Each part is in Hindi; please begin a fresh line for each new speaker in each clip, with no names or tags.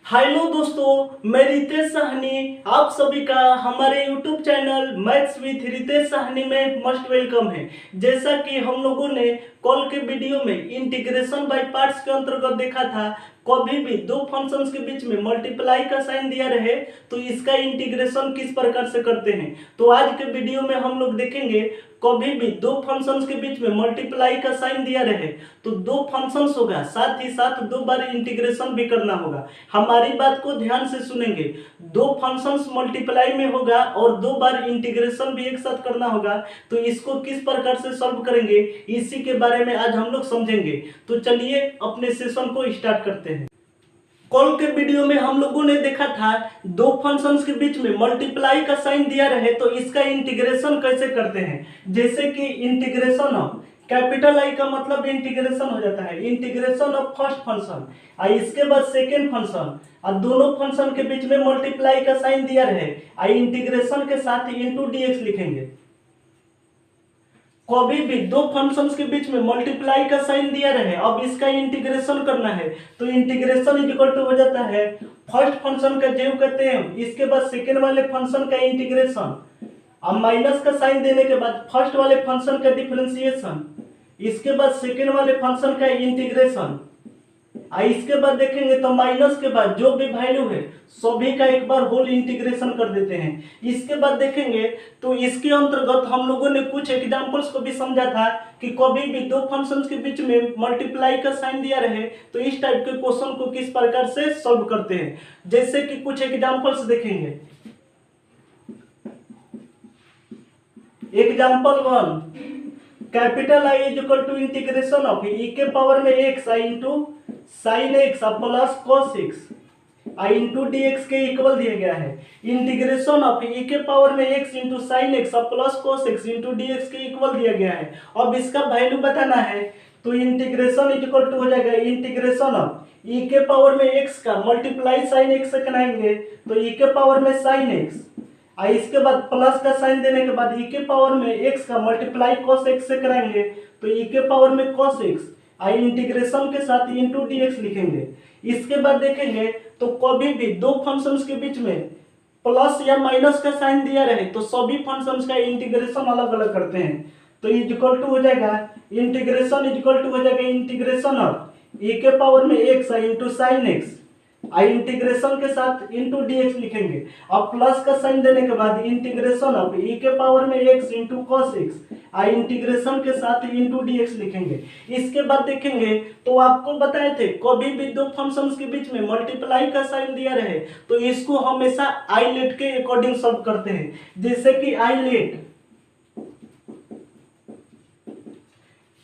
हेलो दोस्तों, मैं रितेश साहनी आप सभी का हमारे YouTube channel maths with Ritesh Sahni में मस्ट वेलकम है। जैसा कि हम लोगों ने कल के वीडियो में इंटीग्रेशन बाय पार्ट्स के अंतर्गत देखा था, कभी भी दो फंक्शंस के बीच में मल्टीप्लाई का साइन दिया रहे तो इसका इंटीग्रेशन किस प्रकार से करते हैं। तो आज के वीडियो में हम लोग देखेंगे कभी भी दो फंक्शंस के बीच में मल्टीप्लाई का साइन दिया रहे तो दो फंक्शंस होगा, साथ ही साथ दो बार इंटीग्रेशन भी करना होगा। हमारी बात को ध्यान से सुनेंगे, दो फंक्शंस मल्टीप्लाई में होगा और दो बार इंटीग्रेशन भी एक साथ करना होगा। तो इसको किस प्रकार से सॉल्व करेंगे इसी के बारे में आज हम लोग समझेंगे। तो चलिए अपने सेशन को स्टार्ट करते हैं। कल के वीडियो में हम लोगों ने देखा था दो फंक्शंस के बीच में मल्टीप्लाई का साइन दिया रहे तो इसका इंटीग्रेशन कैसे करते हैं। जैसे कि इंटीग्रेशन ऑफ कैपिटल आई का मतलब इंटीग्रेशन हो जाता है इंटीग्रेशन ऑफ फर्स्ट फंक्शन और इसके बाद सेकेंड फंक्शन और दोनों फंक्शन के बीच में मल्टीप्लाई का साइन दिया रहे और इंटीग्रेशन के साथ इंटू डीएक्स लिखेंगे। कभी भी दो फंक्शंस के बीच में मल्टीप्लाई का साइन दिया रहे, अब इसका इंटीग्रेशन करना है तो इंटीग्रेशन इज इक्वल टू हो जाता है फर्स्ट फंक्शन का जो कहते हैं इसके बाद सेकेंड वाले फंक्शन का इंटीग्रेशन, अब माइनस का साइन देने के बाद फर्स्ट वाले फंक्शन का डिफरेंशिएशन, इसके बाद सेकेंड वाले फंक्शन का इंटीग्रेशन, इसके बाद देखेंगे तो माइनस के बाद जो भी वैल्यू है सभी का एक बार होल इंटीग्रेशन कर देते हैं। इसके बाद देखेंगे तो इसके अंतर्गत हम लोगों ने कुछ एग्जांपल्स को भी समझा था कि कभी भी दो फंक्शंस के बीच में मल्टीप्लाई का साइन दिया रहे तो इस टाइप के क्वेश्चन को किस प्रकार से सॉल्व करते हैं। जैसे कि कुछ एग्जांपल्स देखेंगे। Example 1, capital I is equal to integration of e के पावर में x I into sine x plus cos x I into d x के इक्वल दिया गया है। इंटीग्रेशन ऑफ ई के पावर में x into sine x plus cos x into d x के इक्वल दिया गया है। अब इसका वैल्यू बताना है तो इंटीग्रेशन इज इक्वल टू हो जाएगा इंटीग्रेशन ऑफ ई के पावर में एक्स का मल्टीप्लाई साइन एक्स से कराएंगे तो ई के पावर में साइन एक्स और इसके बाद प्लस का साइन देने के बाद ई के पावर में एक्स का मल्टीप्लाई कॉस एक्स से कराएंगे तो ई के पावर में कॉस एक्स आई इंटीग्रेशन के साथ इंटू डी एक्स लिखेंगे। इसके बाद देखेंगे तो कभी भी दो फंक्शंस के बीच में प्लस या माइनस का साइन दिया रहे तो सभी फंक्शंस का इंटीग्रेशन अलग अलग करते हैं। तो इज इक्वल टू हो जाएगा इंटीग्रेशन इज इक्वल टू हो जाएगा इंटीग्रेशन ऑफ ई के पावर में एक्स इंटू साइन एक्स आई इंटीग्रेशन के साथ इंटू डीएक्स लिखेंगे। अब प्लस का साइन देने के बाद इंटीग्रेशन ऑफ ई के पावर में एक्स इंटू कॉस एक्स आई इंटीग्रेशन के साथ इंटू डीएक्स लिखेंगे। इसके बाद देखेंगे तो आपको बताए थे कभी भी दो फंक्शंस के बीच में मल्टीप्लाई का साइन दिया रहे तो इसको हमेशा आई लेट के अकॉर्डिंग सॉल्व करते हैं। जैसे कि आई लेट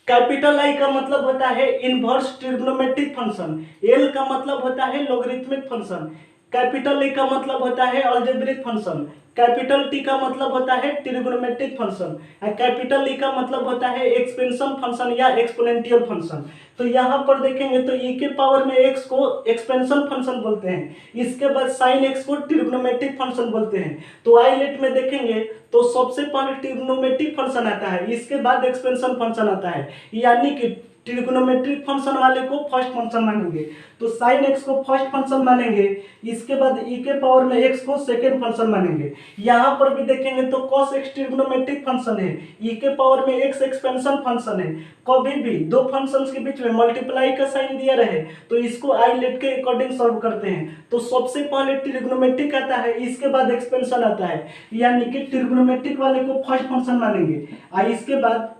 कैपिटल आई का मतलब होता है इनवर्स ट्रिग्नोमेट्रिक फंक्शन, एल का मतलब होता है लॉगरिथमिक फंक्शन, कैपिटल ए का मतलब होता है अलजेब्रिक फंक्शन, कैपिटल टी का मतलब होता है ट्रिग्नोमेट्रिक फंक्शन, कैपिटल ई का मतलब होता है एक्सपेंशन फंक्शन या एक्सपोनेंशियल फंक्शन। तो यहाँ पर देखेंगे तो ई के पावर में एक्स को एक्सपेंशन फंक्शन बोलते हैं, इसके बाद साइन एक्स को ट्रिग्नोमेट्रिक फंक्शन बोलते हैं। तो आई लेट में देखेंगे तो सबसे पहले ट्रिग्नोमेट्रिक फंक्शन आता है, इसके बाद एक्सपेंशन फंक्शन आता है, यानी कि ट्रिग्नोमेट्रिक फंक्शन वाले को फर्स्ट फंक्शन मानेंगे तो साइन एक्स को फर्स्ट फंक्शन मानेंगे, इसके बाद ई के पावर में एक्स को सेकेंड फंक्शन मानेंगे। यहाँ पर भी देखेंगे तो कॉस एक्स ट्रिग्नोमेट्रिक फंक्शन है, ई के पावर में एक्स एक्सपेंशन फंक्शन है। कभी भी दो फंक्शंस के बीच में मल्टीप्लाई का साइन दिया रहे तो इसको आई लेट के अकॉर्डिंग सॉल्व करते हैं। तो सबसे पहले ट्रिग्नोमेट्रिक आता है, इसके बाद एक्सपेंशन आता है, यानी कि ट्रिग्नोमेट्रिक वाले को फर्स्ट फंक्शन मानेंगे और इसके बाद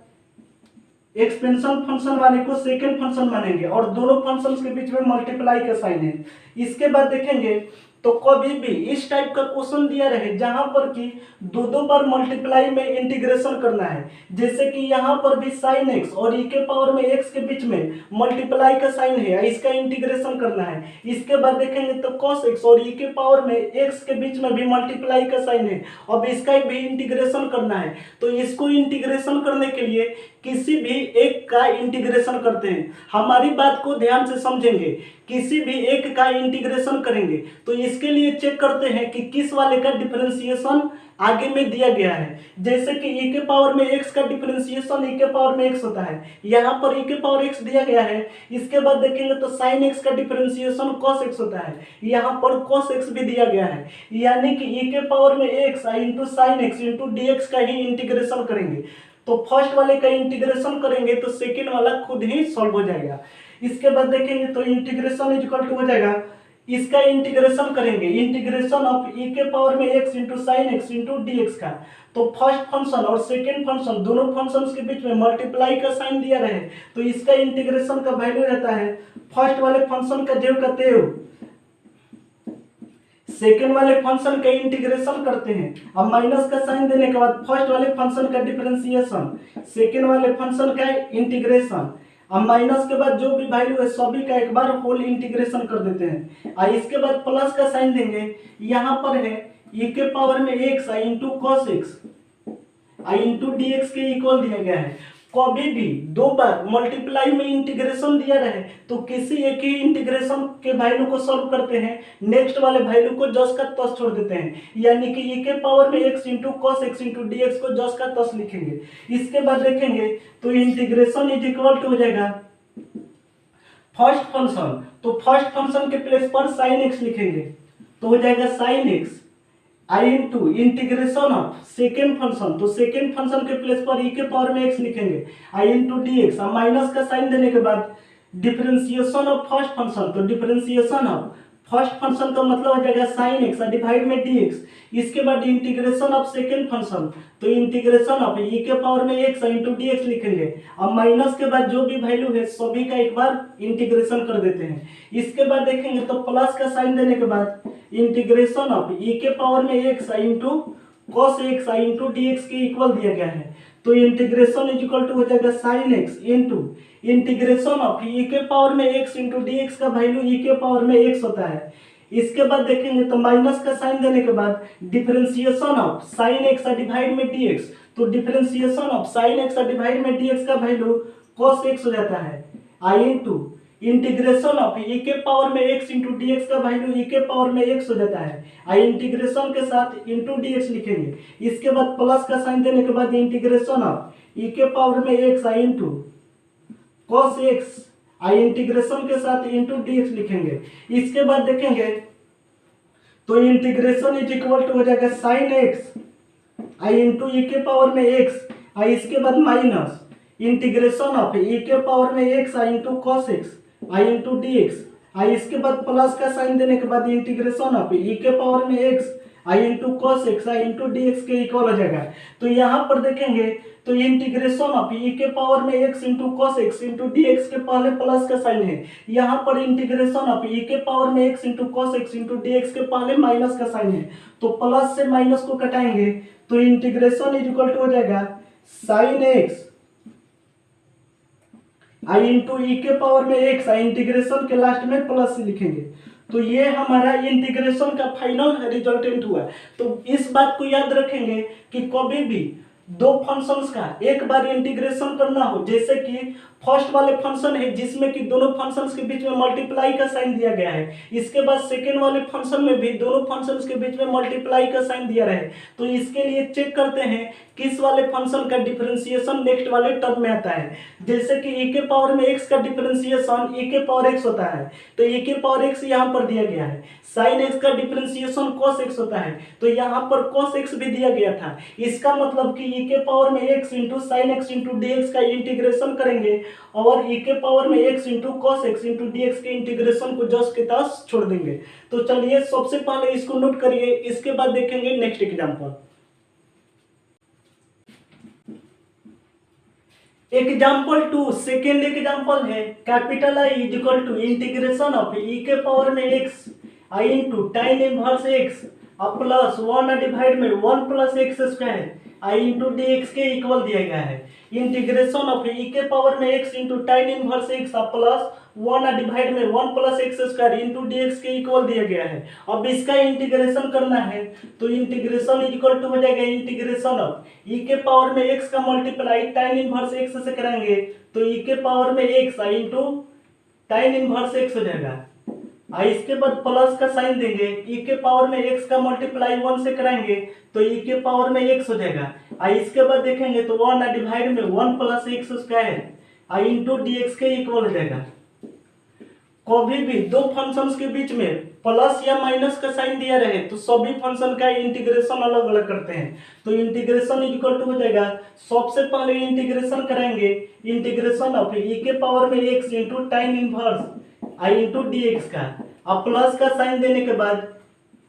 एक्सपेंशन फंक्शन वाले को सेकेंड फंक्शन मानेंगे और दोनों फंक्शंस के बीच में मल्टीप्लाई का साइन है। इसके बाद देखेंगे तो कभी भी इस टाइप का क्वेश्चन दिया रहे जहां पर कि दो बार मल्टीप्लाई में इंटीग्रेशन करना है, जैसे कि यहाँ पर भी साइन एक्स और ई के पावर में एक्स के बीच में मल्टीप्लाई का साइन है, इसका इंटीग्रेशन करना है। इसके बाद देखेंगे तो कॉस एक्स और ई के पावर में एक्स के बीच में भी मल्टीप्लाई का साइन है, अब इसका भी इंटीग्रेशन करना है। तो इसको इंटीग्रेशन करने के लिए किसी भी एक का इंटीग्रेशन करते हैं। हमारी बात को ध्यान से समझेंगे, किसी भी एक का इंटीग्रेशन करेंगे तो इसके लिए चेक करते हैं कि किस वाले का डिफरेंशिएशन आगे में दिया गया है। जैसे कि e के पावर में x का डिफरेंशिएशन e के पावर में x होता है, यहाँ पर e के पावर x दिया गया है। इसके बाद देखेंगे तो sin x का डिफरेंशिएशन cos x होता है, यहाँ पर cos x भी दिया गया है। यानी कि e के पावर में x into sine x into d x का ही इंटीग्रेशन करेंगे। तो फर्स्ट वाले का इंटीग्रेशन करेंगे तो सेकेंड वाला खुद ही सॉल्व हो जाएगा। इसके बाद देखेंगे तो इंटीग्रेशन इज इक्वल टू हो जाएगा, इसका इंटीग्रेशन करेंगे, इंटीग्रेशन ऑफ e के पावर में x into sine x into d x का। तो फर्स्ट फंक्शन और सेकेंड फंक्शन दोनों फंक्शंस के बीच में मल्टीप्लाई का साइन दिया रहे तो इसका इंटीग्रेशन का वैल्यू रहता है फर्स्ट वाले फंक्शन का जेव का तेव, सेकेंड वाले फंक्शन का इंटीग्रेशन करते हैं। अब माइनस का साइन देने के बाद फर्स्ट वाले फंक्शन का डिफरेंशिएशन, सेकेंड वाले फंक्शन का इंटीग्रेशन, अब माइनस के बाद जो भी वैल्यू है सभी का एक बार होल इंटीग्रेशन कर देते हैं और इसके बाद प्लस का साइन देंगे। यहाँ पर है e के पावर में x into cos x into d x के इक्वल दिया गया है। कभी भी दो बार मल्टीप्लाई में इंटीग्रेशन दिया रहे तो किसी एक ही इंटीग्रेशन के वैल्यू को सॉल्व करते हैं, नेक्स्ट वाले वैल्यू को जस का तस छोड़ देते हैं। यानी कि e के पावर में x into cos x into d x को जस का तस लिखेंगे। इसके बाद देखेंगे तो इंटीग्रेशन इज इक्वल टू हो जाएगा फर्स्ट फंक्शन, तो फर्स्ट फंक्शन के प्लेस पर साइन एक्स लिखेंगे तो हो जाएगा sine x I into integration of second function, तो सेकेंड फंक्शन के प्लेस पर e के पावर में x लिखेंगे आई इंटू डी एक्स। माइनस का साइन देने के बाद डिफरेंशिएशन ऑफ फर्स्ट फंक्शन, तो डिफरेंशिएशन ऑफ फर्स्ट फंक्शन का मतलब हो जाएगा साइन एक्स डिवाइड में डी एक्स। इसके बाद इंटीग्रेशन ऑफ सेकेंड फंक्शन, तो इंटीग्रेशन ऑफ e के पावर में x इंटू डी एक्स लिखेंगे। अब माइनस के बाद जो भी वैल्यू है सभी का एक बार इंटीग्रेशन कर देते हैं। इसके बाद देखेंगे तो प्लस का साइन देने के बाद इंटीग्रेशन ऑफ e के पावर में x into cos x into d x के इक्वल दिया गया है। तो इंटीग्रेशन इज इक्वल टू हो जाएगा sine x into integration of e के पावर में x इंटू डी एक्स का वैल्यू e के पावर में x होता है। इसके बाद देखेंगे तो माइनस का साइन देने के बाद differentiation of sine x divide में डी एक्स, तो differentiation of sine x divide में डी एक्स का वैल्यू कॉस एक्स हो जाता है आई इंटू इंटीग्रेशन ऑफ e के पावर में x इंटू डी एक्स का वैल्यू e के पावर में x हो जाता है। आई इंटीग्रेशन के साथ इंटू डी एक्स लिखेंगे। इसके बाद प्लस का साइन देने के बाद इंटीग्रेशन ऑफ e के पावर में x I into cos x I integration के साथ इंटू डी एक्स लिखेंगे। इसके बाद देखेंगे तो इंटीग्रेशन इज इक्वल टू हो जाएगा sine x I into e के पावर में x आई, इसके बाद माइनस इंटीग्रेशन ऑफ e के पावर में x I into cos x I into d x आई, इसके बाद प्लस का साइन देने के बाद इंटीग्रेशन ऑफ e के पावर में x I into cos x I into d x के इक्वल हो जाएगा। तो यहाँ पर देखेंगे तो इंटीग्रेशन ऑफ e के पावर में x into cos x into d x के पहले प्लस का साइन है, यहाँ पर इंटीग्रेशन ऑफ e के पावर में x into cos x into d x के पहले माइनस का साइन है। तो प्लस से माइनस को घटाएंगे तो इंटीग्रेशन इज इक्वल टू हो जाएगा sine x I into e के पावर में एक्स आई, इंटीग्रेशन के लास्ट में प्लस लिखेंगे। तो ये हमारा इंटीग्रेशन का फाइनल रिजल्टेंट हुआ। तो इस बात को याद रखेंगे कि कभी भी दो फंक्शंस का एक बार इंटीग्रेशन करना हो, जैसे कि फर्स्ट वाले फंक्शन है जिसमें कि दोनों फंक्शंस के बीच में मल्टीप्लाई का साइन दिया गया है, इसके बाद सेकेंड वाले फंक्शन में भी दोनों फंक्शंस के बीच में मल्टीप्लाई का साइन दिया रहे, तो इसके लिए चेक करते हैं किस वाले फंक्शन का डिफरेंशिएशन नेक्स्ट वाले टर्म में आता है। जैसे कि e के पावर में x का डिफरेंशिएशन e के पावर x होता है, तो e के पावर x यहाँ पर दिया गया है। साइन x का डिफरेंशिएशन cos x होता है, तो यहाँ पर cos x भी दिया गया था। इसका मतलब कि e के पावर में x into sine x into d x का इंटीग्रेशन करेंगे और e के पावर में x into cos x into d x के इंटीग्रेशन को जस्ट के तस छोड़ देंगे। तो चलिए सबसे पहले इसको नोट करिए, इसके बाद देखेंगे next example. Example 2 second example है capital I is equal to integration of e के पावर में x I into tan inverse x अब प्लस 1 डिवाइड में 1 plus x square I into d x के इक्वल दिया गया है। इंटीग्रेशन ऑफ e के पावर में x into tan inverse x अब प्लस 1 डिवाइड में 1 plus x square into d x के इक्वल दिया गया है। अब इसका इंटीग्रेशन करना है तो इंटीग्रेशन इज इक्वल टू हो जाएगा इंटीग्रेशन ऑफ e के पावर में x का मल्टीप्लाई टाइन इनवर्स x से करेंगे तो e के पावर में x into tan inverse x हो जाएगा इसके बाद प्लस का साइन देंगे, ई के पावर में x का मल्टीप्लाई 1 से कराएंगे तो ई के पावर में x हो जाएगा। इसके बाद देखेंगे तो 1 डिवाइड में 1 plus x square into d x के इक्वल हो जाएगा। कभी भी दो फंक्शंस के बीच में प्लस या माइनस का साइन दिया रहे तो सभी फंक्शन का इंटीग्रेशन अलग अलग करते हैं। तो इंटीग्रेशन इक्वल टू हो जाएगा, सबसे पहले इंटीग्रेशन कराएंगे, इंटीग्रेशन ऑफ ई के पावर में x इंटू टाइन इनवर्स आई इंटू डी एक्स का। अब प्लस का साइन देने के बाद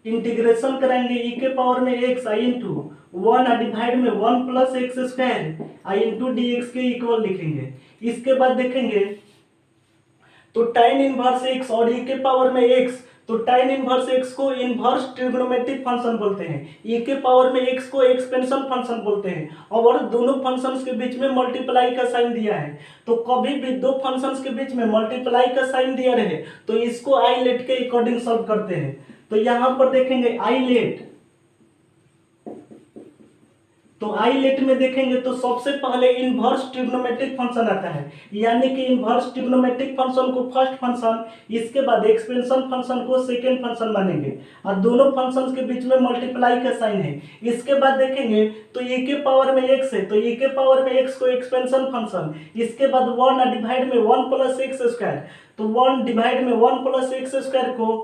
इंटीग्रेशन कराएंगे ई के पावर में x आई इंटू 1 डिवाइड में 1 plus x square I into d x के इक्वल लिखेंगे। इसके बाद देखेंगे तो टाइन इनवर्स x और e के पावर में x, तो टाइन इनवर्स x को इनवर्स ट्रिग्नोमेट्रिक फंक्शन बोलते हैं, e के पावर में x को एक्सपेंशन फंक्शन बोलते हैं। और दोनों फंक्शंस के बीच में मल्टीप्लाई का साइन दिया है, तो कभी भी दो फंक्शंस के बीच में मल्टीप्लाई का साइन दिया रहे तो इसको आई लेट के अकॉर्डिंग सॉल्व करते हैं। तो यहाँ पर देखेंगे आई लेट, तो आई लेट में देखेंगे तो सबसे पहले इनवर्स ट्रिग्नोमेट्रिक फंक्शन आता है, यानी कि इनवर्स ट्रिग्नोमेट्रिक फंक्शन को फर्स्ट फंक्शन, इसके बाद एक्सपेंशन फंक्शन को सेकेंड फंक्शन मानेंगे और दोनों फंक्शंस के बीच में मल्टीप्लाई का साइन है। इसके बाद देखेंगे तो e के पावर में x है, तो e के पावर में x को एक्सपेंशन फंक्शन, इसके बाद 1 डिवाइड में 1 प्लस एक्स स्क्वायर, तो 1 डिवाइड में 1 प्लस एक्स स्क्वायर को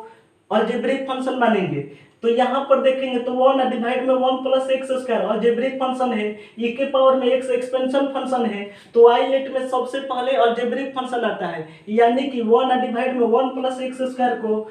अलजेब्रिक फंक्शन मानेंगे। तो यहाँ पर देखेंगे तो 1 डिवाइड में 1 plus x square algebraic function है, e के पावर में x एक्सपेंशन फंक्शन है, तो आई लेट में सबसे पहले अलजेब्रिक फंक्शन आता है, यानी कि 1 डिवाइड में 1 प्लस एक्स स्क्वायर को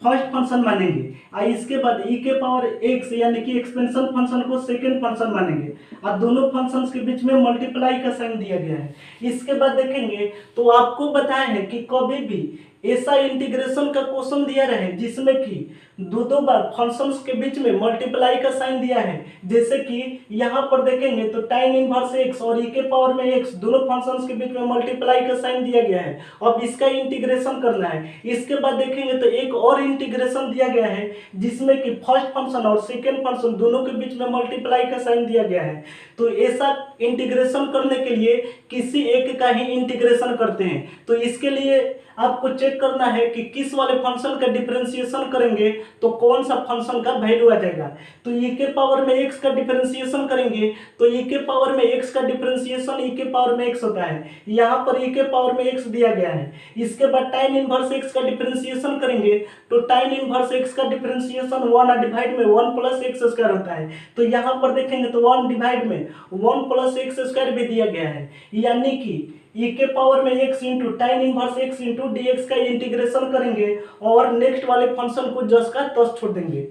फर्स्ट फंक्शन मानेंगे। इसके बाद e के पावर x यानी कि एक्सपेंशन फंक्शन को सेकेंड फंक्शन मानेंगे और दोनों फंक्शंस के बीच में मल्टीप्लाई का साइन दिया गया है। इसके बाद देखेंगे तो आपको बताया है कि कभी भी ऐसा इंटीग्रेशन का क्वेश्चन दिया रहे जिसमें कि दो बार फंक्शंस के बीच में मल्टीप्लाई का साइन दिया है, जैसे कि यहाँ पर देखेंगे तो टाइन इनवर्स x और e के पावर में x दोनों फंक्शंस के बीच में मल्टीप्लाई का साइन दिया गया है। अब इसका इंटीग्रेशन करना है। इसके बाद देखेंगे तो एक और इंटीग्रेशन दिया गया है जिसमें कि फर्स्ट फंक्शन और सेकेंड फंक्शन दोनों के बीच में मल्टीप्लाई का साइन दिया गया है। तो ऐसा इंटीग्रेशन करने के लिए किसी एक का ही इंटीग्रेशन करते हैं। तो इसके लिए आपको चेक करना है कि किस वाले फंक्शन का डिफरेंशिएशन करेंगे तो कौन सा फंक्शन का वैल्यू आ जाएगा। तो e के पावर में x का डिफरेंशिएशन करेंगे तो e के पावर में x का डिफरेंशिएशन e के पावर में x होता है, यहाँ पर e के पावर में x दिया गया है। इसके बाद टाइन इनवर्स x का डिफरेंशिएशन करेंगे तो टाइन इनवर्स x का डिफरेंशिएशन 1 डिवाइड में 1 प्लस एक्स स्क्वायर होता है, तो यहाँ पर देखेंगे तो 1 डिवाइड में 1 प्लस एक्स स्क्वायर भी दिया गया है, यानी कि e के पावर में x into tan inverse x into d x का इंटीग्रेशन करेंगे और नेक्स्ट वाले फंक्शन को जस का तस छोड़ देंगे।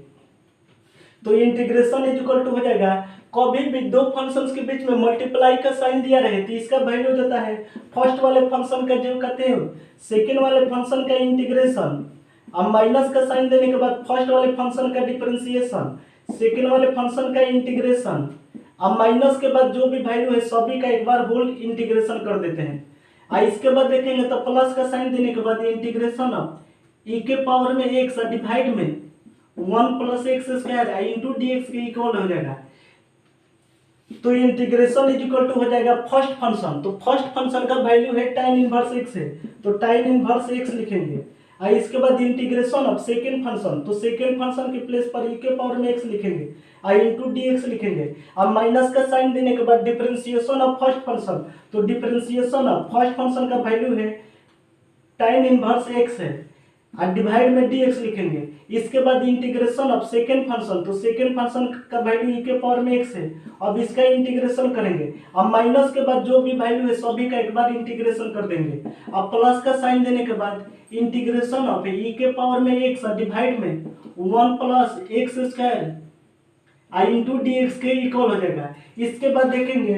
तो इंटीग्रेशन इज इक्वल टू हो जाएगा, कभी भी दो फंक्शंस के बीच में मल्टीप्लाई का साइन दिया रहे तो इसका वैल्यू हो जाता है फर्स्ट वाले फंक्शन का जो कहते हैं सेकेंड वाले फंक्शन का इंटीग्रेशन, अब माइनस का साइन देने के बाद फर्स्ट वाले फंक्शन का डिफरेंशिएशन, सेकेंड वाले फंक्शन का इंटीग्रेशन, अब माइनस के बाद जो भी वैल्यू है सभी का एक बार होल इंटीग्रेशन कर देते हैं। इसके बाद देखेंगे तो प्लस का साइन देने के बाद इंटीग्रेशन ऑफ e के पावर में x डिवाइड में 1 plus x square into d x के इक्वल हो जाएगा। तो इंटीग्रेशन इज इक्वल टू हो जाएगा फर्स्ट फंक्शन, तो फर्स्ट फंक्शन का वैल्यू है टाइन इनवर्स x है, तो टाइन इनवर्स x लिखेंगे। इसके बाद इंटीग्रेशन ऑफ सेकेंड फंक्शन, तो सेकेंड फंक्शन के प्लेस पर e के पावर में x लिखेंगे इंटू डी एक्स लिखेंगे। अब माइनस का साइन देने के बाद डिफरेंशिएशन ऑफ फर्स्ट फंक्शन, तो डिफरेंशिएशन ऑफ फर्स्ट फंक्शन का वैल्यू है टाइन इनवर्स x है और डिवाइड में डी एक्स लिखेंगे। इसके बाद इंटीग्रेशन ऑफ सेकेंड फंक्शन, तो सेकेंड फंक्शन का वैल्यू e के पावर में x है, अब इसका इंटीग्रेशन करेंगे। अब माइनस के बाद जो भी वैल्यू है सभी का एक बार इंटीग्रेशन कर देंगे। अब प्लस का साइन देने के बाद इंटीग्रेशन ऑफ e के पावर में x डिवाइड में 1 plus x square into d x के इक्वल हो जाएगा। इसके बाद देखेंगे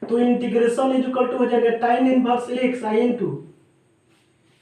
तो इंटीग्रेशन इज इक्वल टू हो जाएगा टाइन inverse x into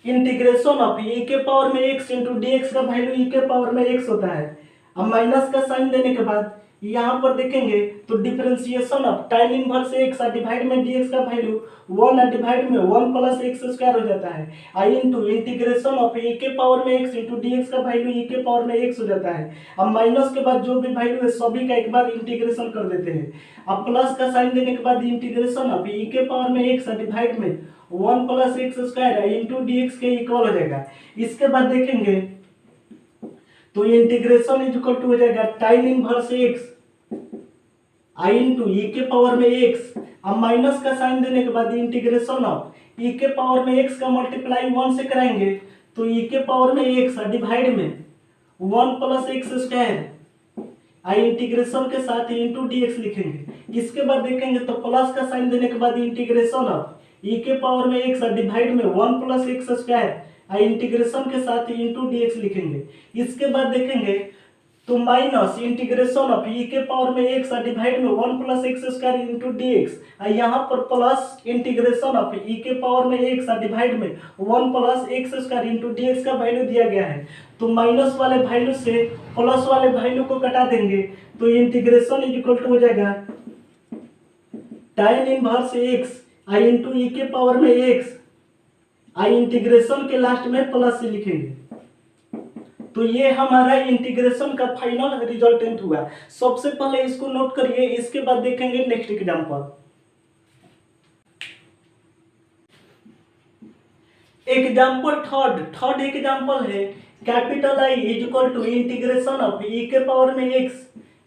integration of e के पावर में x इंटू डी एक्स का वैल्यू e के पावर में x होता है। अब माइनस का साइन देने के बाद यहाँ पर देखेंगे तो differentiation of tan inverse x divide में dx का वैल्यू 1 डिवाइड में 1 प्लस एक्स स्क्वायर हो जाता है। आई इंटू इंटीग्रेशन ऑफ e के पावर में x इंटू dx का वैल्यू e के पावर में x हो जाता है। अब माइनस के बाद जो भी वैल्यू है सभी का एक बार इंटीग्रेशन कर देते हैं। अब प्लस का साइन देने के बाद इंटीग्रेशन ऑफ e के पावर में x डिवाइड में 1 plus x square into dx के इक्वल हो जाएगा। इसके बाद देखेंगे तो इंटीग्रेशन इज इक्वल टू हो जाएगा tan inverse x I into e के पावर में x। अब माइनस का साइन देने के बाद इंटीग्रेशन ऑफ e के पावर में x का मल्टीप्लाई 1 से कराएंगे तो e के पावर में x डिवाइड में 1 प्लस एक्स स्क्वायर आई इंटीग्रेशन के साथ इंटू dx लिखेंगे। इसके बाद देखेंगे तो प्लस का साइन देने के बाद इंटीग्रेशन ऑफ e के पावर में x डिवाइड में 1 प्लस एक्स स्क्वायर आई इंटीग्रेशन के साथ इंटू dx लिखेंगे। इसके बाद देखेंगे तो माइनस इंटीग्रेशन ऑफ e के पावर में x डिवाइड में 1 plus x square into dx। यहाँ पर प्लस इंटीग्रेशन ऑफ e के पावर में x डिवाइड में 1 plus x square into dx का वैल्यू दिया गया है। तो माइनस वाले वैल्यू से प्लस वाले वैल्यू को घटा देंगे तो इंटीग्रेशन इज इक्वल टू हो जाएगा tan inverse x I into e के पावर में x आई इंटीग्रेशन के लास्ट में प्लस से लिखेंगे। तो ये हमारा इंटीग्रेशन का फाइनल रिजल्टेंट हुआ। सबसे पहले इसको नोट करिए, इसके बाद देखेंगे next example. Example third example है capital I is equal to integration of e के पावर में x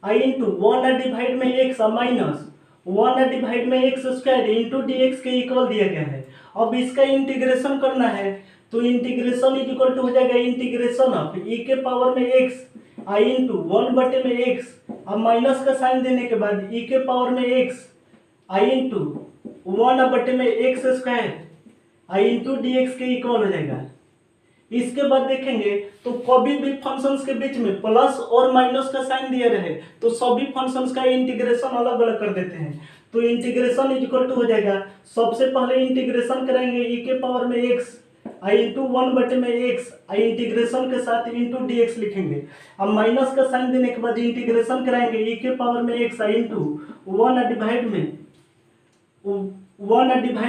आई इंटू 1 डिवाइड में x माइनस 1 डिवाइड में एक्स स्क्वायर इंटू dx के इक्वल दिया गया है। अब इसका इंटीग्रेशन करना है तो इंटीग्रेशन इज इक्वल टू हो जाएगा इंटीग्रेशन ऑफ e के पावर में x आई इंटू 1 बटे में x। अब माइनस का साइन देने के बाद e के पावर में x आई इंटू 1 बटे में x square I into dx के इक्वल हो जाएगा। इसके बाद देखेंगे तो कभी भी फंक्शंस के बीच में प्लस और माइनस का साइन दिया रहे तो सभी फंक्शंस का इंटीग्रेशन अलग अलग कर देते हैं। तो इंटीग्रेशन इज इक्वल टू हो जाएगा, सबसे पहले इंटीग्रेशन करेंगे e के पावर में x आई इंटू 1 बटे में x आई इंटीग्रेशन के साथ इंटू dx लिखेंगे। अब माइनस का साइन देने के बाद इंटीग्रेशन कराएंगे e के पावर में x आई इंटू 1 डिवाइड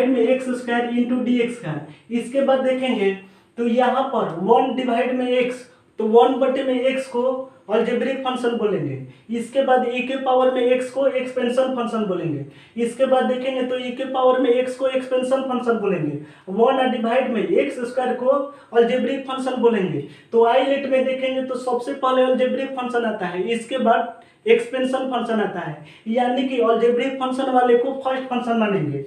में एक्स स्क्वायर इंटू dx का। इसके बाद देखेंगे तो यहाँ पर 1 डिवाइड में x तो 1 बटे में x को अलजेब्रिक फंक्शन बोलेंगे। इसके बाद e के पावर में x को एक्सपेंशन फंक्शन बोलेंगे। इसके बाद देखेंगे तो e के पावर में x को एक्सपेंशन फंक्शन बोलेंगे। 1 डिवाइड में एक्स स्क्वायर को अलजेब्रिक फंक्शन बोलेंगे। तो आइलेट में देखेंगे तो सबसे पहले अलजेब्रिक फंक्शन आता है, इसके बाद एक्सपेंशन फंक्शन आता है, यानी कि अलजेब्रिक फंक्शन वाले को फर्स्ट फंक्शन मानेंगे।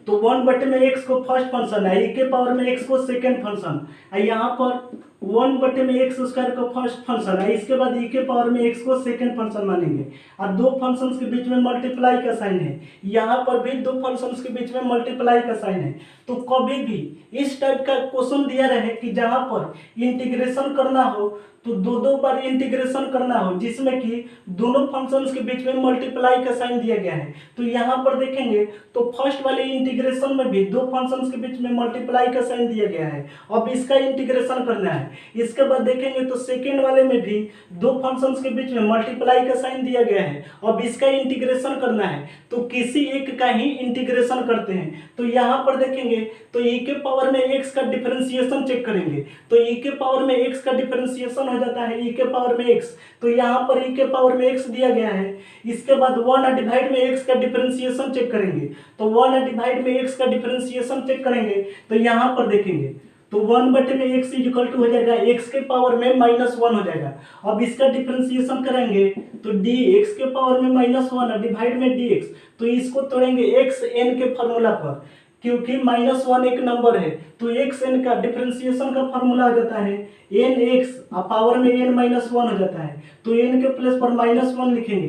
तो 1 बटे में x को फर्स्ट फंक्शन है, e के पावर में x को सेकेंड फंक्शन है, यहाँ पर 1 बटे में एक्स स्क्वायर को फर्स्ट फंक्शन है, इसके बाद e के पावर में x को सेकेंड फंक्शन मानेंगे। और दो फंक्शंस के बीच में मल्टीप्लाई का साइन है, यहाँ पर भी दो फंक्शंस के बीच में मल्टीप्लाई का साइन है। तो कभी भी इस टाइप का क्वेश्चन दिया रहे कि जहाँ पर इंटीग्रेशन करना हो तो दो बार इंटीग्रेशन करना हो जिसमें कि दोनों फंक्शंस के बीच में मल्टीप्लाई का साइन दिया गया है। तो यहाँ पर देखेंगे तो फर्स्ट वाले इंटीग्रेशन में भी दो फंक्शंस के बीच में मल्टीप्लाई का साइन दिया गया है, अब इसका इंटीग्रेशन करना है। इसके बाद देखेंगे तो सेकेंड वाले में भी दो फंक्शंस के बीच में मल्टीप्लाई का साइन दिया गया है, अब इसका इंटीग्रेशन करना है। तो किसी एक का ही इंटीग्रेशन करते हैं। तो यहाँ पर देखेंगे तो e के पावर में x का डिफरेंशिएशन चेक करेंगे। तो e के पावर में x का डिफरेंशिएशन हो जाता है e के पावर में x। तो यहाँ पर e के पावर में x दिया गया है। इसके बाद 1 डिवाइड में x का डिफरेंशिएशन चेक करेंगे। तो 1 डिवाइड में x का डिफरेंशिएशन चेक करेंगे तो यहाँ पर देखेंगे तो 1 बटे में x इज इक्वल टू हो जाएगा x के पावर में -1 हो जाएगा। अब इसका डिफरेंशिएशन करेंगे तो dx के पावर में -1 डिवाइड में dx। तो इसको तोड़ेंगे x n के फॉर्मूला पर, क्योंकि -1 एक नंबर है तो एक्स एन का डिफरेंशिएशन का फॉर्मूला हो जाता है एन एक्स पावर में n -1 हो जाता है। तो n के प्लेस पर -1 लिखेंगे,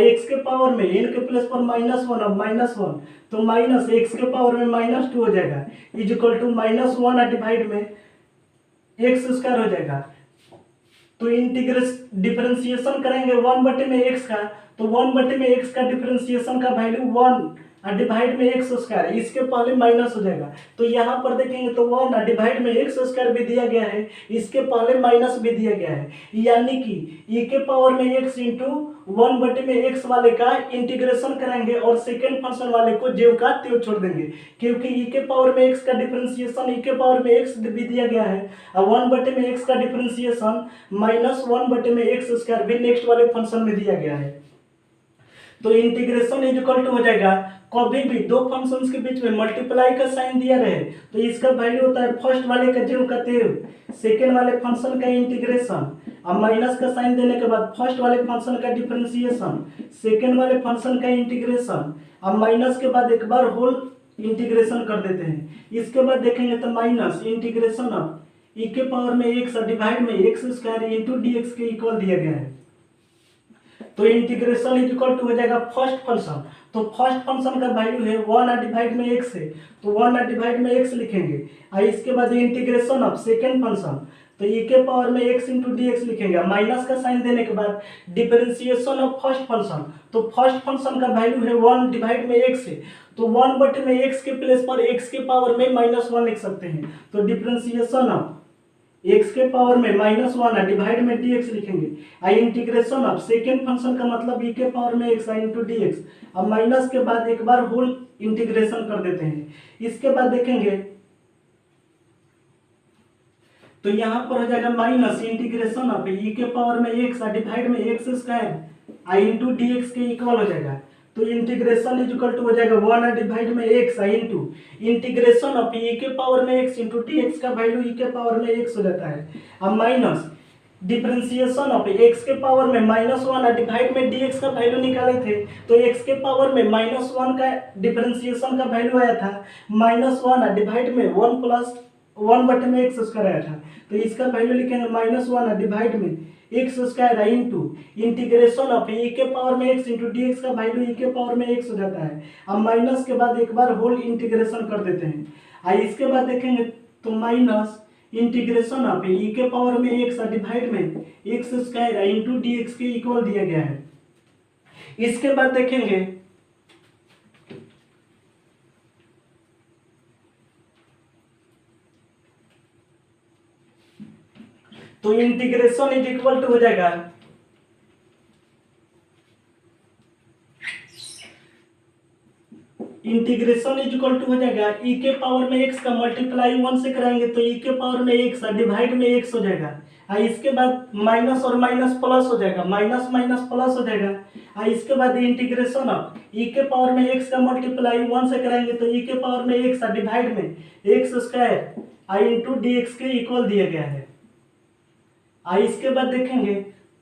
x के पावर में n के प्लेस पर -1 अब -1 तो माइनस एक्स के पावर में -2 हो जाएगा इज इक्वल टू -1 डिवाइड में एक्स स्क्वायर हो जाएगा। तो डिफरेंशिएशन करेंगे 1 बटे में x का, तो 1 बटे में x का डिफरेंशिएशन का वैल्यू 1 डिवाइड में एक्स स्क्वायर, इसके पहले माइनस हो जाएगा। तो यहाँ पर देखेंगे तो 1 डिवाइड में एक्स स्क्वायर भी दिया गया है, इसके पहले माइनस भी दिया गया है, यानी कि ई के पावर में एक्स इंटू 1/x वाले का इंटीग्रेशन कराएंगे और सेकेंड फंक्शन वाले को ज्यों का त्यों छोड़ देंगे, क्योंकि ई के पावर में एक्स का डिफरेंशिएशन ई के पावर में एक्स भी दिया गया है और 1/x का डिफरेंशिएशन -1/x स्क्वायर भी नेक्स्ट वाले फंक्शन में दिया गया है। तो इंटीग्रेशन इज इक्वल टू हो जाएगा, कभी भी दो फंक्शंस के बीच में मल्टीप्लाई का साइन दिया रहे तो इसका वैल्यू होता है फर्स्ट वाले का ज्यों का त्यों, सेकेंड वाले फंक्शन का इंटीग्रेशन, अब माइनस का साइन देने के बाद फर्स्ट वाले फंक्शन का डिफरेंशिएशन, सेकेंड वाले फंक्शन का इंटीग्रेशन, अब माइनस के बाद एक बार होल इंटीग्रेशन कर देते हैं। इसके बाद देखेंगे तो माइनस इंटीग्रेशन ऑफ ई के पावर में एक्स डिवाइड में x square into d x के इक्वल दिया गया है। तो इंटीग्रेशन इज इक्वल टू हो जाएगा फर्स्ट फंक्शन, तो फर्स्ट फंक्शन का वैल्यू है 1 डिवाइड में x है, तो 1 डिवाइड में x लिखेंगे और इसके बाद इंटीग्रेशन ऑफ सेकेंड फंक्शन, तो e के पावर में x इंटू डी एक्स लिखेंगे, माइनस का साइन देने के बाद डिफरेंशिएशन ऑफ फर्स्ट फंक्शन, तो फर्स्ट फंक्शन का वैल्यू है 1 डिवाइड में x है, तो 1/x के प्लेस पर x के पावर में -1 लिख सकते हैं, तो डिफरेंशिएशन ऑफ x के पावर में -1 डिवाइड में dx लिखेंगे, आई इंटीग्रेशन ऑफ सेकेंड फंक्शन का मतलब e के पावर में x इंटू dx, अब माइनस के बाद एक बार होल इंटीग्रेशन कर देते हैं। इसके बाद देखेंगे तो यहाँ पर हो जाएगा माइनस इंटीग्रेशन ऑफ e के पावर में x डिवाइड में x square I into d x के इक्वल हो जाएगा, तो इंटीग्रेशन इज इक्वल टू हो जाएगा 1 डिवाइड में x into integration of e के पावर में x इंटू डी एक्स का वैल्यू e के पावर में x हो जाता है, अब माइनस डिफरेंशिएशन ऑफ x के पावर में -1 डिवाइड में dx का वैल्यू निकाले थे, तो x के पावर में -1 का डिफरेंशिएशन का वैल्यू आया था -1 डिवाइड में 1 प्लस 1/x स्क्वायर आया था, तो इसका वैल्यू लिखेंगे -1 डिवाइड में x square into integration of e के पावर में x इंटू डी एक्स का वैल्यू e के पावर में x हो जाता है, अब माइनस के बाद एक बार होल इंटीग्रेशन कर देते हैं, और इसके बाद देखेंगे तो माइनस इंटीग्रेशन ऑफ e के पावर में x डिवाइड में x square into d x के इक्वल दिया गया है। इसके बाद देखेंगे तो इंटीग्रेशन इज इक्वल टू हो जाएगा इंटीग्रेशन इज इक्वल टू हो जाएगा e के पावर में x का मल्टीप्लाई 1 से कराएंगे तो e के पावर में x डिवाइड में x हो जाएगा, और इसके बाद माइनस और माइनस प्लस हो जाएगा, माइनस माइनस प्लस हो जाएगा, और इसके बाद इंटीग्रेशन ऑफ e के पावर में x का मल्टीप्लाई 1 से कराएंगे तो e के पावर में x डिवाइड में x square into d x के इक्वल दिया गया है। इसके बाद देखेंगे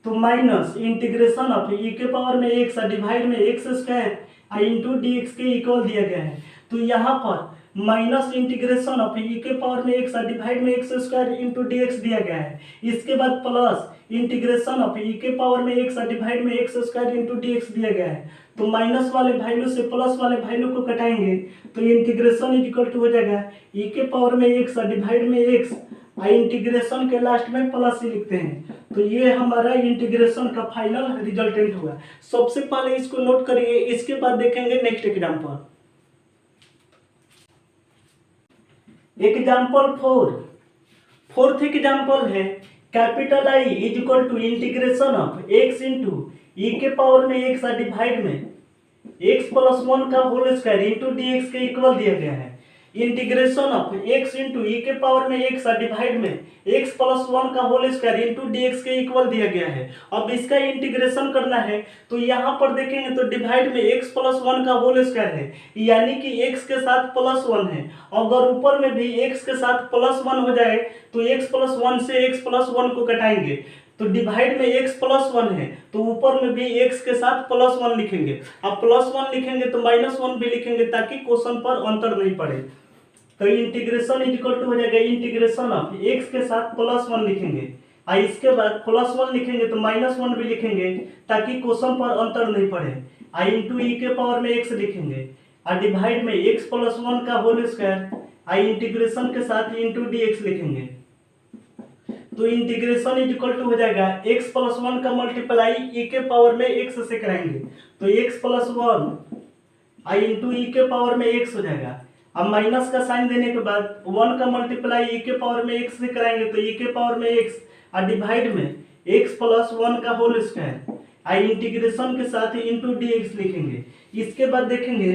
तो माइनस इंटीग्रेशन ऑफ e के पावर में x डिवाइड में x square into d x के इक्वल दिया गया है, तो यहाँ पर माइनस इंटीग्रेशन ऑफ e के पावर में x डिवाइड में x square into d x दिया गया है, इसके बाद प्लस इंटीग्रेशन ऑफ e के पावर में x डिवाइड में x square into d x दिया गया है, तो माइनस वाले वैल्यू से प्लस वाले वैल्यू को घटाएंगे तो इंटीग्रेशन इज इक्वल टू हो जाएगा e के पावर में x डिवाइड में x, इंटीग्रेशन के लास्ट में प्लस ही लिखते हैं, तो ये हमारा इंटीग्रेशन का फाइनल रिजल्टेंट हुआ। सबसे पहले इसको नोट करिए, इसके बाद देखेंगे next example. Example 4, fourth example है capital I is equal to integration of x into e के पावर में x डिवाइड में x प्लस 1 का whole square into d x के इक्वल दिया गया है, integration of x into e के पावर में x डिवाइड में x प्लस 1 का whole square into d x के इक्वल दिया गया है। अब इसका इंटीग्रेशन करना है तो यहाँ पर देखेंगे तो डिवाइड में x प्लस 1 का होल स्क्वायर है, यानी कि x के साथ प्लस 1 है, अगर ऊपर में भी x के साथ प्लस 1 हो जाए तो x प्लस 1 से x प्लस 1 को घटाएंगे, तो डिवाइड में x प्लस 1 है तो ऊपर में भी x के साथ प्लस 1 लिखेंगे, अब प्लस 1 लिखेंगे तो माइनस 1 भी लिखेंगे ताकि क्वेश्चन पर अंतर नहीं पड़े, तो इंटीग्रेशन इज इक्वल टू हो जाएगा इंटीग्रेशन ऑफ x के साथ प्लस 1 लिखेंगे, और इसके बाद प्लस 1 लिखेंगे तो माइनस 1 भी लिखेंगे ताकि क्वेश्चन पर अंतर नहीं पड़े, और इंटू ई के पावर में x लिखेंगे, और डिवाइड में x प्लस 1 का होल स्क्वायर, और इंटीग्रेशन के साथ इंटू डी एक्स लिखेंगे, तो इंटीग्रेशन इज इक्वल टू हो जाएगा x प्लस 1 का मल्टीप्लाई e के पावर में x से कराएंगे तो x plus 1 I into e के पावर में एक्स हो जाएगा। अब माइनस का साइन देने के बाद 1 का मल्टीप्लाई ई के पावर में एक्स से कराएंगे तो ई के पावर में एक्स और डिवाइड में एक्स प्लस 1 का होल स्क्वायर, आई इंटीग्रेशन के साथ ही इंटू डी एक्स लिखेंगे। इसके बाद देखेंगे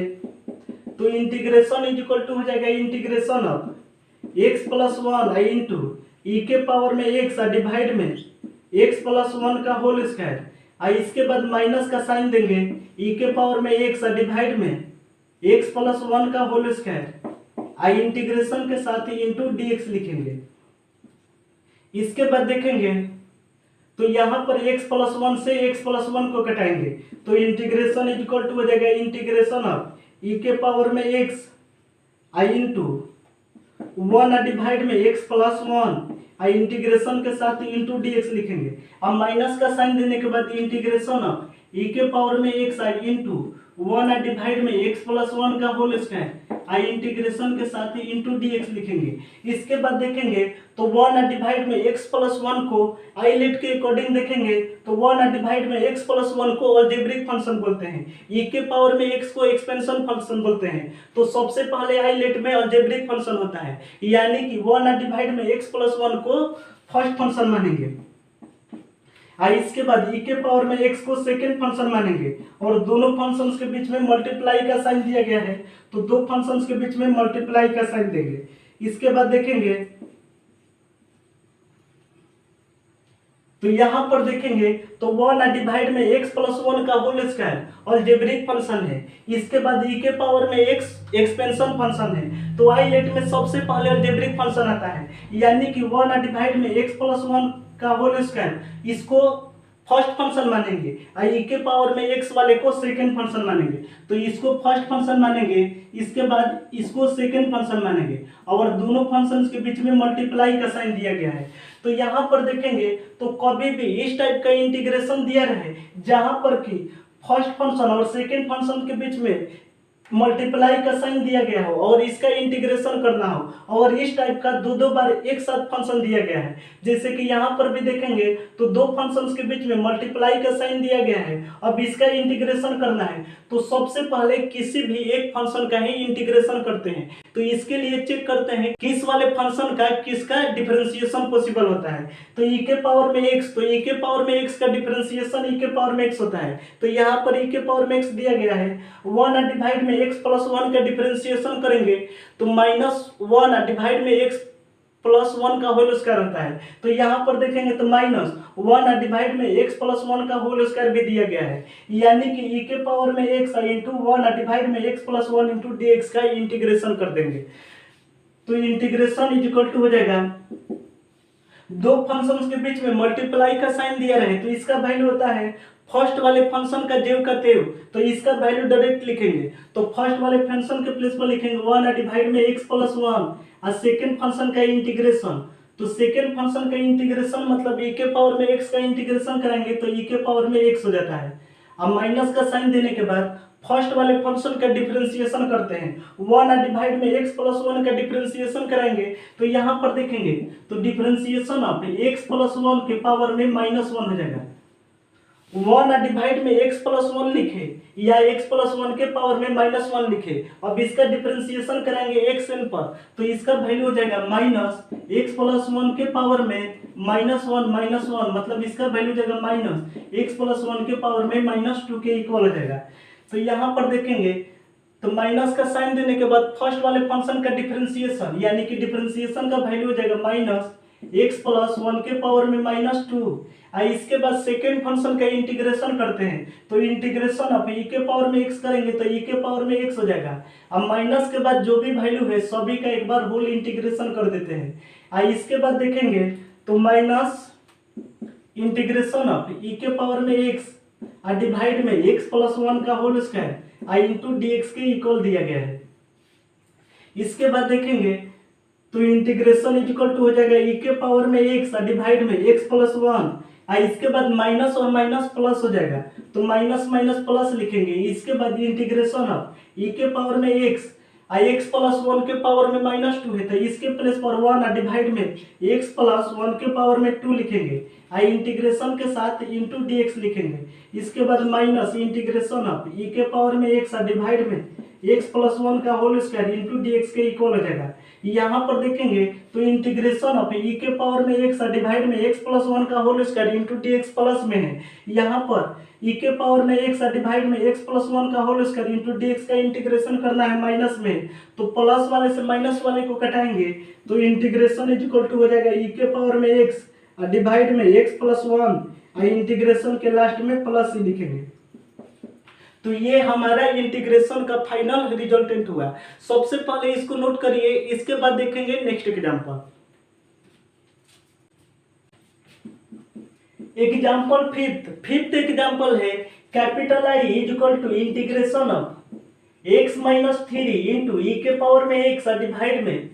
तो इंटीग्रेशन इज इक्वल टू हो जाएगा integration of x plus 1 I into e के पावर में एक्स और डिवाइड में एक्स प्लस 1 का होल स्क्वायर, और इसके बाद माइनस का साइन देंगे ई के पावर में एक्स और डिवाइड में एक्स प्लस 1 का होल स्क्वायर, आई इंटीग्रेशन के साथ ही इंटू डी एक्स लिखेंगे। इसके बाद देखेंगे तो यहाँ पर x प्लस 1 से x प्लस 1 को घटाएंगे तो इंटीग्रेशन इज इक्वल टू हो जाएगा इंटीग्रेशन ऑफ e के पावर में x आई इंटू 1 डिवाइड में x प्लस 1 आई इंटीग्रेशन के साथ इंटू डी एक्स लिखेंगे। अब माइनस का साइन देने के बाद इंटीग्रेशन ऑफ e के पावर में x आई इंटू 1 डिवाइड में x प्लस 1 का होल स्क्वायर, आई इंटीग्रेशन के साथ ही इंटू डी एक्स लिखेंगे। इसके बाद देखेंगे तो 1 डिवाइड में x प्लस 1 को आई लेट के अकॉर्डिंग देखेंगे तो 1 डिवाइड में x प्लस 1 को अलजेब्रिक फंक्शन बोलते हैं, e के पावर में x को एक्सपेंशन फंक्शन बोलते हैं। तो सबसे पहले आई लेट में अलजेब्रिक फंक्शन होता है, यानी कि 1 डिवाइड में x प्लस 1 को फर्स्ट फंक्शन मानेंगे, और इसके बाद e के पावर में x को सेकेंड फंक्शन मानेंगे, और दोनों फंक्शंस के बीच में मल्टीप्लाई का साइन दिया गया है तो दो फंक्शंस के बीच में मल्टीप्लाई का साइन देंगे। इसके बाद देखेंगे तो यहां पर देखेंगे तो 1 डिवाइड में x प्लस 1 का होल स्क्वायर अलजेब्रिक फंक्शन है। इसके बाद e के पावर में x एक्सपेंशन फंक्शन है, तो आई लेट में सबसे पहले अलजेब्रिक फंक्शन आता है, यानी कि 1 डिवाइड में x प्लस 1 का होल स्क्वायर, इसको फर्स्ट फंक्शन मानेंगे और e के पावर में x वाले को सेकंड फंक्शन मानेंगे, तो इसको फर्स्ट फंक्शन मानेंगे, इसके बाद इसको सेकंड फंक्शन मानेंगे, और दोनों फंक्शंस के बीच में मल्टीप्लाई का साइन दिया गया है। तो यहाँ पर देखेंगे तो कभी भी इस टाइप का इंटीग्रेशन दिया रहे जहां पर कि फर्स्ट फंक्शन और सेकंड फंक्शन के बीच में मल्टीप्लाई का साइन दिया गया हो और इसका इंटीग्रेशन करना हो, और इस टाइप का दो बार एक साथ फंक्शन दिया गया है, जैसे कि यहाँ पर भी देखेंगे तो दो फंक्शंस के बीच में मल्टीप्लाई का साइन दिया गया है, अब इसका इंटीग्रेशन करना है तो सबसे पहले किसी भी एक फंक्शन का ही इंटीग्रेशन करते हैं। तो इसके लिए चेक करते हैं किस वाले फंक्शन का किसका डिफरेंशिएशन पॉसिबल होता है। तो e के पावर में x, तो e के पावर में x का डिफरेंशिएशन e के पावर में x होता है, तो यहाँ पर e के पावर में x दिया गया है, 1 डिवाइड में x प्लस 1 का डिफरेंशिएशन करेंगे तो -1 डिवाइड में x प्लस 1 का होल स्क्वायर होता है। तो यहाँ पर देखेंगे तो -1 डिवाइड में x प्लस 1 का होल स्क्वायर भी दिया गया है, यानी कि e के पावर में x इंटू 1 डिवाइड में x plus 1 into d x का इंटीग्रेशन कर देंगे। तो इंटीग्रेशन इज इक्वल टू हो जाएगा, दो फंक्शंस के बीच में मल्टीप्लाई का साइन दिया रहे तो इसका वैल्यू होता है फर्स्ट वाले फंक्शन का जेव का तेव, तो इसका वैल्यू डायरेक्ट लिखेंगे, तो फर्स्ट वाले फंक्शन के प्लेस पर लिखेंगे 1 डिवाइड में x प्लस 1 और सेकेंड फंक्शन का इंटीग्रेशन, तो सेकेंड फंक्शन का इंटीग्रेशन मतलब e के पावर में x का इंटीग्रेशन कराएंगे तो e के पावर में x हो जाता है। अब माइनस का साइन देने के बाद फर्स्ट वाले फंक्शन का डिफरेंशिएशन करते हैं, 1 डिवाइड में x प्लस 1 का डिफरेंशिएशन कराएंगे तो यहाँ पर देखेंगे तो डिफरेंशिएशन ऑफ x प्लस 1 के पावर में -1 हो जाएगा। 1 डिवाइड में x प्लस 1 लिखे या x प्लस 1 के पावर में -1 लिखे, अब इसका डिफरेंशिएशन कराएंगे xn पर तो इसका वैल्यू हो जाएगा -x प्लस 1 के पावर में -1 मतलब इसका वैल्यू हो जाएगा -x प्लस 1 के पावर में -2 के इक्वल हो जाएगा। तो यहाँ पर देखेंगे तो माइनस का साइन देने के बाद फर्स्ट वाले फंक्शन का डिफरेंशिएशन यानी कि डिफरेंशिएशन का वैल्यू हो जाएगा -x प्लस 1 के पावर में -2, और इसके बाद सेकेंड फंक्शन का इंटीग्रेशन करते हैं तो इंटीग्रेशन ऑफ e के पावर में x करेंगे तो e के पावर में x हो जाएगा। अब माइनस के बाद जो भी वैल्यू है सभी का एक बार होल इंटीग्रेशन कर देते हैं, और इसके बाद देखेंगे तो माइनस इंटीग्रेशन ऑफ e के पावर में x और डिवाइड में x प्लस 1 का whole square I into d x के इक्वल दिया गया है। इसके बाद देखेंगे तो इंटीग्रेशन इज इक्वल टू हो जाएगा e के पावर में x और डिवाइड में x प्लस 1 और इसके बाद माइनस और माइनस प्लस हो जाएगा तो माइनस माइनस प्लस लिखेंगे। इसके बाद इंटीग्रेशन ऑफ e के पावर में x आई एक्स प्लस वन के पावर में -2 है तो इसके प्लेस पर 1 डिवाइड में एक्स प्लस वन के पावर में 2 लिखेंगे। आई इंटीग्रेशन के साथ इंटू डी एक्स लिखेंगे। इसके बाद माइनस इंटीग्रेशन ऑफ ई के पावर में एक्स डिवाइड में एक्स प्लस वन का whole square into d x के इक्वल हो जाएगा। यहाँ पर देखेंगे तो इंटीग्रेशन ऑफ ई के पावर में एक्स डिवाइड में एक्स प्लस वन का whole square into d x plus में है। यहाँ पर ई के पावर में एक्स डिवाइड में एक्स प्लस वन का whole square into d x का इंटीग्रेशन करना है माइनस में, तो प्लस वाले से माइनस वाले को घटाएंगे तो इंटीग्रेशन इज इक्वल टू हो जाएगा ई के पावर में एक्स डिवाइड में एक्स प्लस वन, इंटीग्रेशन के लास्ट में प्लस ही लिखेंगे। तो ये हमारा इंटीग्रेशन का फाइनल रिजल्टेंट हुआ। सबसे पहले इसको नोट करिए, इसके बाद देखेंगे next example. Example fifth example है capital I is equal to integration of x minus three into e के पावर में एक्स डिवाइड में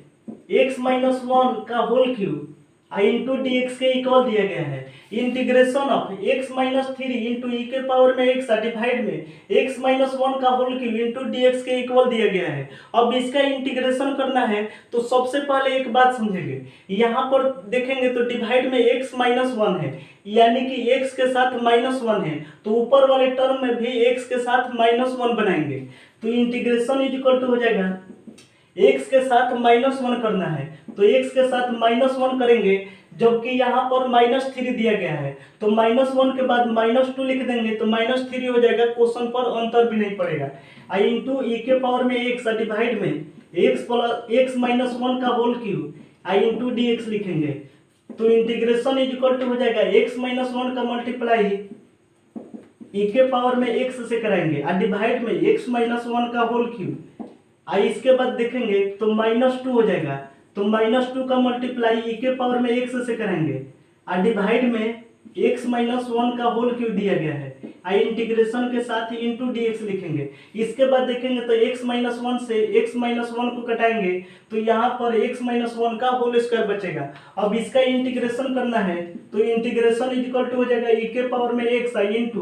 एक्स माइनस वन का whole cube I into d x के इक्वल दिया गया है। Integration of x minus three into e के पावर में एक्स डिवाइड में एक्स माइनस वन का whole cube into d x के इक्वल दिया गया है। अब इसका इंटीग्रेशन करना है तो सबसे पहले एक बात समझेंगे, यहाँ पर देखेंगे तो डिवाइड में एक्स माइनस वन है, यानी कि एक्स के साथ माइनस वन है, तो ऊपर वाले टर्म में भी एक्स के साथ माइनस वन बनाएंगे। तो इंटीग्रेशन इज इक्वल टू हो जाएगा एक्स के साथ माइनस वन करना है तो एक्स के साथ माइनस वन करेंगे, जबकि यहाँ पर -3 दिया गया है तो -1 के बाद -2 लिख देंगे तो -3 हो जाएगा। क्वेश्चन पर अंतर भी नहीं पड़ेगा। आई इंटू ई के पावर में एक्स डिवाइड में एक्स माइनस वन का whole cube I into d x लिखेंगे। तो इंटीग्रेशन इज इक्वल टू हो जाएगा एक्स माइनस वन का मल्टीप्लाई ई के पावर में एक्स से कराएंगे और डिवाइड में एक्स माइनस वन का होल क्यूब। आई इसके बाद देखेंगे तो -2 हो जाएगा, तो -2 का मल्टीप्लाई ई के पावर में एक्स से करेंगे और डिवाइड में एक्स माइनस वन का होल क्यूब दिया गया है। आई इंटीग्रेशन के साथ ही इंटू डी एक्स लिखेंगे। इसके बाद देखेंगे तो एक्स माइनस वन से एक्स माइनस वन को कटाएंगे तो यहाँ पर एक्स माइनस वन का होल स्क्वायर बचेगा। अब इसका इंटीग्रेशन करना है तो इंटीग्रेशन इज इक्वल टू हो जाएगा ई के पावर में x I into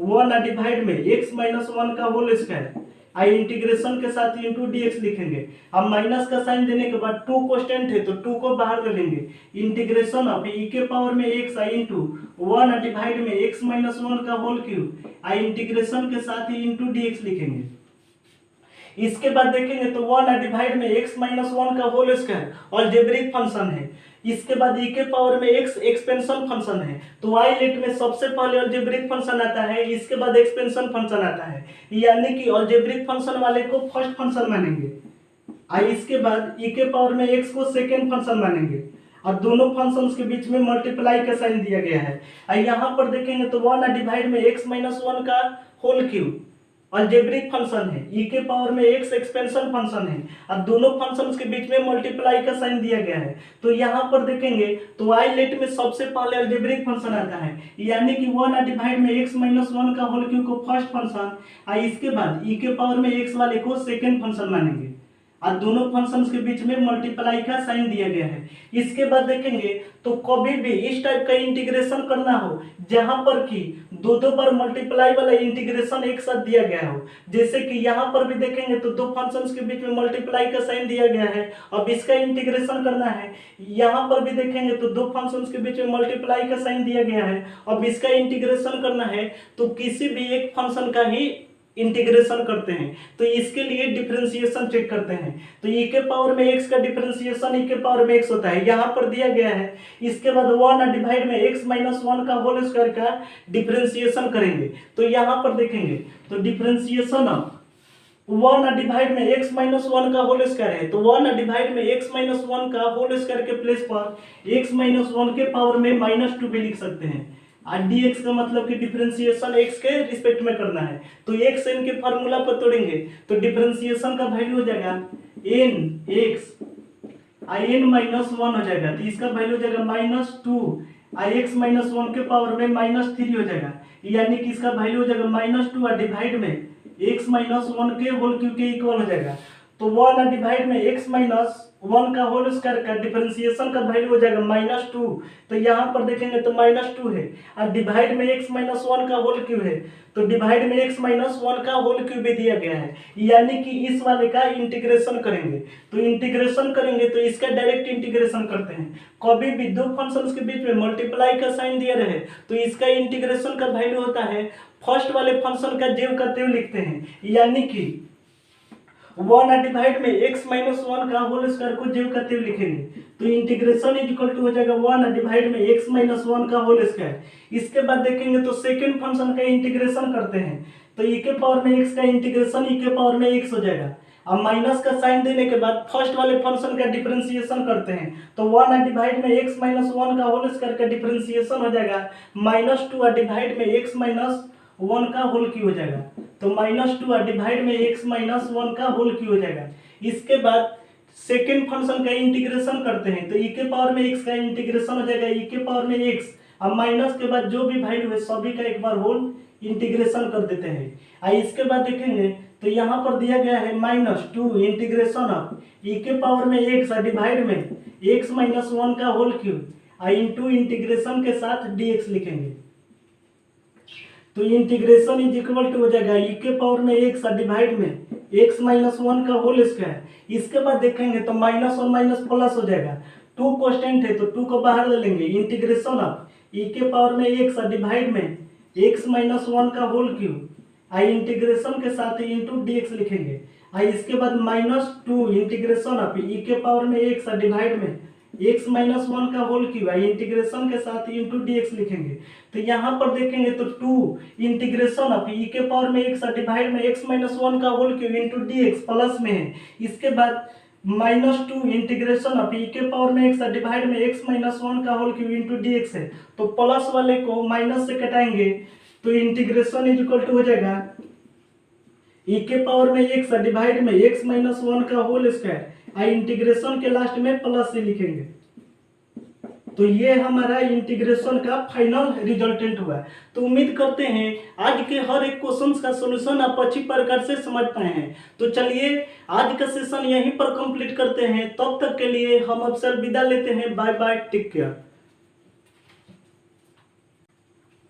one divide में एक्स माइनस वन का होल स्क्वायर। आई इंटीग्रेशन के साथ इंटू डी एक्स लिखेंगे। अब माइनस का साइन देने के बाद 2 कांस्टेंट है तो 2 को बाहर कर लेंगे। इंटीग्रेशन ऑफ ई के पावर में x I into one divide में एक्स माइनस वन का होल क्यूब। आई इंटीग्रेशन के साथ ही इंटू डी एक्स लिखेंगे। इसके बाद देखेंगे तो 1 डिवाइड में एक्स माइनस वन का होल स्क्वायर अलजेब्रिक फंक्शन है। इसके बाद ई के पावर में एक्स एक्सपेंशन फंक्शन है, तो आई लेट में सबसे पहले अलजेब्रिक फंक्शन आता है, इसके बाद एक्सपेंशन फंक्शन आता है, यानी कि अलजेब्रिक फंक्शन वाले को फर्स्ट फंक्शन मानेंगे। आई इसके बाद ई के पावर में एक्स को सेकेंड फंक्शन मानेंगे और दोनों फंक्शंस के बीच में मल्टीप्लाई का साइन दिया गया है। यहाँ पर देखेंगे तो 1 डिवाइड में एक्स माइनस वन का होल क्यूब अलजेब्रिक फंक्शन है, ई के पावर में एक्स एक्सपेंशन फंक्शन है और दोनों फंक्शंस के बीच में मल्टीप्लाई का साइन दिया गया है। तो यहाँ पर देखेंगे तो आई लेट में सबसे पहले अलजेब्रिक फंक्शन आता है, यानी कि 1 डिवाइड में एक्स माइनस वन का होल क्यूब को फर्स्ट फंक्शन, आई इसके बाद ई के पावर में एक्स वाले को सेकेंड फंक्शन मानेंगे और दोनों फंक्शंस के बीच में मल्टीप्लाई का साइन दिया गया है। इसके बाद देखेंगे तो कभी भी इस टाइप का इंटीग्रेशन करना हो जहां पर कि दो बार मल्टीप्लाई वाला इंटीग्रेशन एक साथ दिया गया हो, जैसे कि यहाँ पर भी देखेंगे तो दो फंक्शंस के बीच में मल्टीप्लाई का साइन दिया गया है। अब इसका इंटीग्रेशन करना है, यहाँ पर भी देखेंगे तो दो फंक्शंस के बीच में मल्टीप्लाई का साइन दिया गया है। अब इसका इंटीग्रेशन करना है तो किसी भी एक फंक्शन का ही इंटीग्रेशन करते हैं, तो इसके लिए डिफरेंशिएशन चेक करते हैं। तो ई के पावर में एक्स का डिफरेंशिएशन ई के पावर में एक्स होता है, यहाँ पर दिया गया है। इसके बाद 1 डिवाइड में एक्स माइनस वन का होल स्क्वायर का डिफरेंशिएशन करेंगे। तो यहाँ पर देखेंगे तो डिफरेंशिएशन ऑफ 1 डिवाइड में एक्स माइनस वन का होल स्क्वायर है, तो 1 डिवाइड में एक्स माइनस वन का होल स्क्वायर के प्लेस पर एक्स माइनस वन के पावर में -2 भी लिख सकते हैं। और dx का मतलब कि डिफरेंशिएशन x के रिस्पेक्ट में करना है, तो x n के फार्मूला पर तोड़ेंगे तो डिफरेंशिएशन का वैल्यू हो जाएगा n x आई n माइनस वन हो जाएगा, तो इसका वैल्यू हो जाएगा -2 आई x माइनस वन के पावर में -3 हो जाएगा, यानी कि इसका वैल्यू हो जाएगा -2 और डिवाइड में x माइनस वन के होल क्यूब के इक्वल हो जाएगा। तो 1 डिवाइड में x माइनस 1 का होल स्क्वायर का डिफरेंशिएशन का वैल्यू हो जाएगा -2। तो यहाँ पर देखेंगे तो -2 है और डिवाइड में x माइनस 1 का होल क्यूब है, तो डिवाइड में x माइनस 1 का होल क्यूब भी दिया गया है, यानी कि इस वाले का इंटीग्रेशन करेंगे। तो इंटीग्रेशन करेंगे तो इसका डायरेक्ट इंटीग्रेशन करते हैं। कभी भी दो फंक्शंस के बीच में मल्टीप्लाई का साइन दिया रहे तो इसका इंटीग्रेशन का वैल्यू होता है फर्स्ट वाले फंक्शन का जेव का तेव लिखते हैं, यानी कि 1 डिवाइड में x माइनस 1 का होल स्क्वायर को जेव का तेव लिखेंगे। तो इंटीग्रेशन इज इक्वल टू हो जाएगा 1 डिवाइड में x माइनस 1 का होल स्क्वायर। इसके बाद देखेंगे तो सेकंड फंक्शन का इंटीग्रेशन करते हैं, तो e के पावर में x का इंटीग्रेशन e के पावर में x हो जाएगा। अब माइनस का साइन देने के बाद फर्स्ट वाले फंक्शन का डिफरेंशिएशन करते हैं, तो 1 डिवाइड में x माइनस 1 का होल स्क्वायर का डिफरेंशिएशन हो जाएगा -2 डिवाइड में x माइनस 1 का होल क्यूब हो जाएगा। तो -2 डिवाइड में x माइनस 1 का होल क्यूब हो जाएगा। इसके बाद सेकेंड फंक्शन का इंटीग्रेशन करते हैं, तो e के पावर में x का इंटीग्रेशन हो जाएगा e के पावर में x। अब माइनस के बाद जो भी वैल्यू है सभी का एक बार होल इंटीग्रेशन कर देते हैं। इसके बाद देखेंगे तो यहाँ पर दिया गया है -2 इंटीग्रेशन ऑफ e के पावर में x डिवाइड में x माइनस 1 का होल क्यूब इंटू इंटीग्रेशन के साथ dx लिखेंगे। तो इंटीग्रेशन इज इक्वल टू हो जाएगा e के पावर में x डिवाइड में x माइनस 1 का होल स्क्वायर। इसके बाद देखेंगे तो माइनस और माइनस प्लस हो जाएगा, 2 कांस्टेंट है तो 2 को बाहर ले लेंगे। इंटीग्रेशन ऑफ e के पावर में x डिवाइड में x माइनस 1 का होल क्यूब इंटीग्रेशन के साथ इंटू dx लिखेंगे। इसके बाद -2 इंटीग्रेशन ऑफ e के पावर में x डिवाइड में x माइनस 1 का होल क्यूब इंटीग्रेशन के साथ इंटू dx लिखेंगे। तो यहाँ पर देखेंगे तो 2 इंटीग्रेशन ऑफ e के पावर में x डिवाइड में x माइनस 1 का whole cube into dx plus में है। इसके बाद -2 इंटीग्रेशन ऑफ e के पावर में x डिवाइड में x माइनस 1 का होल क्यूब इंटू dx है, तो प्लस वाले को माइनस से कटाएंगे तो इंटीग्रेशन इज इक्वल टू हो जाएगा e के पावर में x डिवाइड में x माइनस 1 का होल स्क्वायर इंटीग्रेशन के लास्ट में प्लस से लिखेंगे। तो ये हमारा इंटीग्रेशन का फाइनल रिजल्टेंट हुआ। तो उम्मीद करते हैं आज के हर एक क्वेश्चन का सॉल्यूशन आप अच्छी प्रकार से समझ पाए हैं। तो चलिए आज का सेशन यहीं पर कंप्लीट करते हैं। तब तक के लिए हम अब सर विदा लेते हैं। Bye bye, take care.